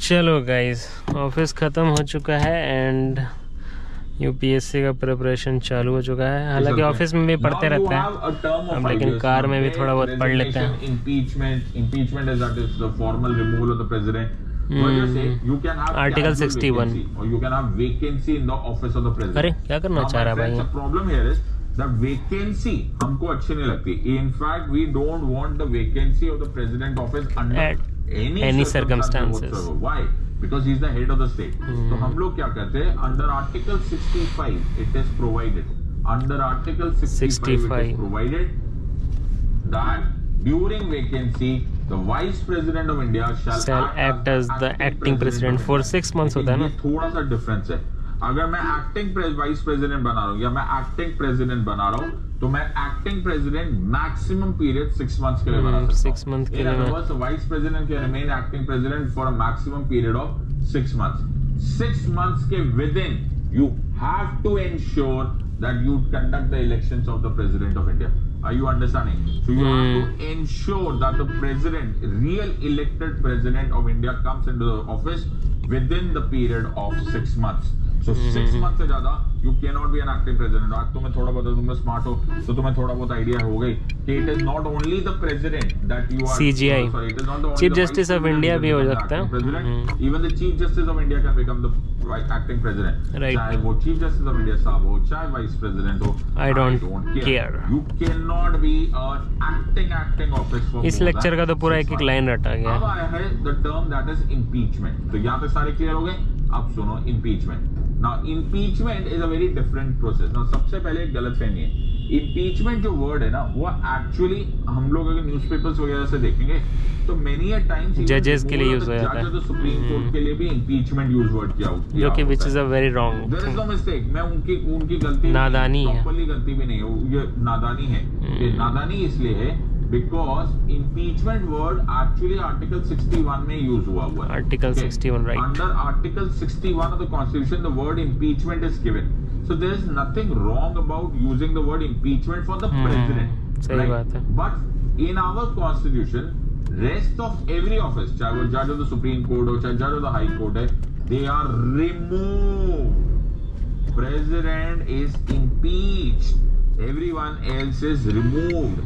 चलो guys, office ख़त्म हो चुका है एंड यूपीएससी का प्रिपरेशन चालू हो चुका है। हालांकि ऑफिस में भी पढ़ते रहते हैं अब, लेकिन कार में भी थोड़ा बहुत पढ़ लेते हैं। आर्टिकल 61। अरे क्या करना चाह रहा है भाई? That vacancy हमको अच्छी नहीं लगती. In fact, we don't want the vacancy of the president office under any circumstances. Why? Because he is the head of the state. तो हम लोग क्या कहते हैं? Under Article 65, it is provided. Under Article 65, it is provided that during vacancy, the Vice President of India shall act as the acting president for 6 months. होता है ना? थोड़ा सा डिफरेंस है. अगर मैं एक्टिंग वाइस प्रेसिडेंट बना रहा हूँ या मैं एक्टिंग प्रेसिडेंट बना रहा हूँ, तो मैं acting president maximum period 6 months के लिए बना सकता हूँ. 6 मंथ के लिए vice president can remain acting president for a maximum period of 6 months. 6 months के within you have to ensure that you conduct the elections of the president of India. Are you understanding? So you have to ensure that the president, real elected president of India, comes into the office within the period of 6 months. So 6 months से ज्यादा you cannot be an acting president. आज तुम्हें थोड़ा बहुत, तुम smart हो तो तुम्हें थोड़ा बहुत आइडिया हो गई कि it is not only the president that you are. CGI, sorry, it is not the Chief Justice of India भी हो सकता है. Even the Chief Justice of India can become the acting president. Right. चाहे वो Chief Justice of India साहब हो, चाहे Vice President हो. I don't care. You cannot be an acting office for. इस लेक्चर का तो पूरा एक लाइन रटा गया. अब आया है the term that is impeachment. तो यहाँ पे सारे क्लियर हो गए. अब सुनो impeachment. Now impeachment is a very different process. Now सबसे पहले एक गलतफहमी है. Impeachment जो वर्ड है ना, वो एक्चुअली हम लोग अगर न्यूज़पेपर्स वगैरह से देखेंगे तो मेनी अ टाइम्स जजेस के लिए यूज हो जाता है. तो सुप्रीम कोर्ट के लिए भी impeachment यूज वर्ड किया होता है, जो कि which is a very wrong. There is no mistake. मैं उनकी गलती, नादानी है, प्रॉपर्ली गलती भी नहीं है, ये नादानी है. ये नादानी इसलिए है because impeachment word actually Article 61 में यूज हुआ है. Article 61, right? Under Article 61 of the Constitution, the word impeachment is given. So there is nothing wrong about using the word impeachment for the president. सही बात है. But in our Constitution, rest of every office, चाहे वो judge of the Supreme Court हो, चाहे judge of the High Court है, they are removed. President is impeached. Everyone else is removed.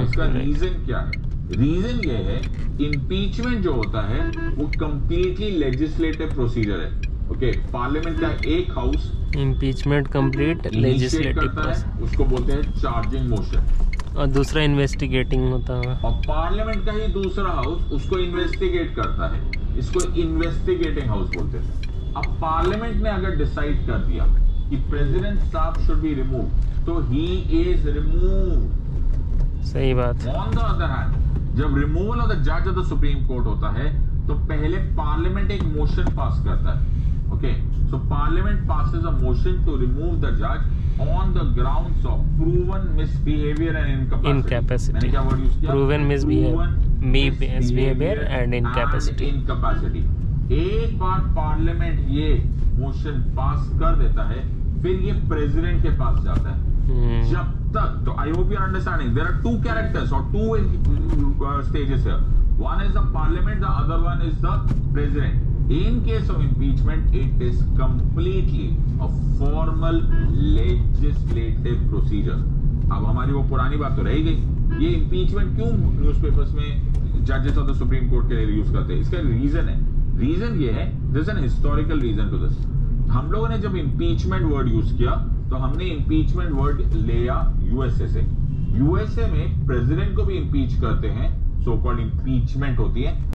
इसका reason क्या है? रीजन ये है, इम्पीचमेंट जो होता है वो कंप्लीटली लेजिस्लेटिव प्रोसीजर है. ओके, पार्लियामेंट का एक हाउस इम्पीचमेंट कंप्लीट लेजिस्लेटिव है, उसको बोलते हैं चार्जिंग मोशन, और दूसरा इन्वेस्टिगेटिंग होता है. और पार्लियामेंट का ही दूसरा हाउस उसको इन्वेस्टिगेट करता है. इसको इन्वेस्टिगेटिंग हाउस बोलते हैं. अब पार्लियामेंट ने अगर डिसाइड कर दिया कि प्रेसिडेंट साहब शुड बी रिमूव, तो he is removed. सही बात. On the other hand, जब रिमूवल ऑफ द जज ऑफ द सुप्रीम कोर्ट होता है तो पहले पार्लियामेंट एक मोशन पास करता है. Okay, so parliament passes a motion to remove the जज on the grounds of proven misbehaviour and incapacity. मैंने क्या वर्ड यूज किया? Proven misbehaviour and incapacity. एक बार पार्लियामेंट ये मोशन पास कर देता है, फिर ये प्रेसिडेंट के पास जाता है. जब तक, तो I hope you are understanding, there are 2 characters और 2 stages here. One is the parliament, the other one is the president. In case of impeachment, it is completely a formal legislative procedure. अब हमारी वो पुरानी बात तो रह गई. ये impeachment क्यों न्यूज़पेपर्स में जजेस ऑफ द सुप्रीम कोर्ट के लिए यूज करते हैं? इसका रीजन है. रीजन ये है, there's an historical reason to this. हम लोगों ने जब इम्पीचमेंट वर्ड यूज किया तो हमने इम्पीचमेंट वर्ड लिया यूएसए से. यूएसए में प्रेसिडेंट को भी इम्पीच करते हैं, सो कॉल्ड इम्पीचमेंट होती है.